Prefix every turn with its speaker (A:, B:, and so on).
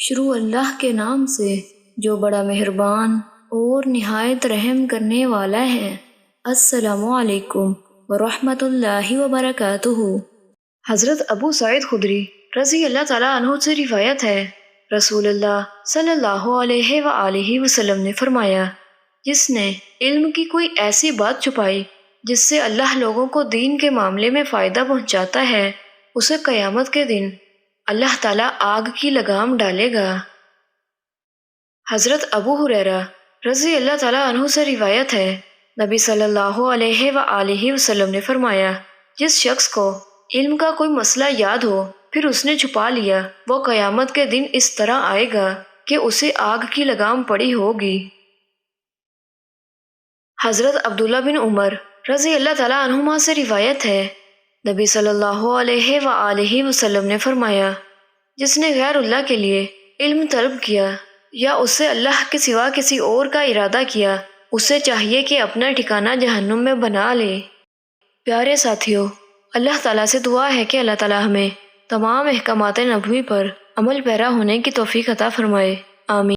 A: شروع اللہ کے نام سے جو بڑا مہربان اور نہایت رحم کرنے والا ہے۔ السلام علیکم ورحمۃ اللہ وبرکاتہ۔ حضرت ابو سعید خدری رضی اللہ تعالیٰ عنہ سے روایت ہے، رسول اللہ صلی اللہ علیہ وآلہ وسلم نے فرمایا، جس نے علم کی کوئی ایسی بات چھپائی جس سے اللہ لوگوں کو دین کے معاملے میں فائدہ پہنچاتا ہے، اسے قیامت کے دن اللہ تعالیٰ آگ کی لگام ڈالے گا۔ حضرت ابو ہریرہ رضی اللہ تعالیٰ عنہ سے روایت ہے، نبی صلی اللہ علیہ وآلہ وسلم نے فرمایا، جس شخص کو علم کا کوئی مسئلہ یاد ہو پھر اس نے چھپا لیا، وہ قیامت کے دن اس طرح آئے گا کہ اسے آگ کی لگام پڑی ہوگی۔ حضرت عبداللہ بن عمر رضی اللہ تعالیٰ عنہما سے روایت ہے، نبی صلی اللہ علیہ وآلہ وسلم نے فرمایا، جس نے غیر اللہ کے لیے علم طلب کیا یا اس سے اللہ کے سوا کسی اور کا ارادہ کیا، اسے چاہیے کہ اپنا ٹھکانہ جہنم میں بنا لے۔ پیارے ساتھیوں، اللہ تعالیٰ سے دعا ہے کہ اللہ تعالیٰ ہمیں تمام احکامات نبوی پر عمل پیرا ہونے کی توفیق عطا فرمائے، آمین۔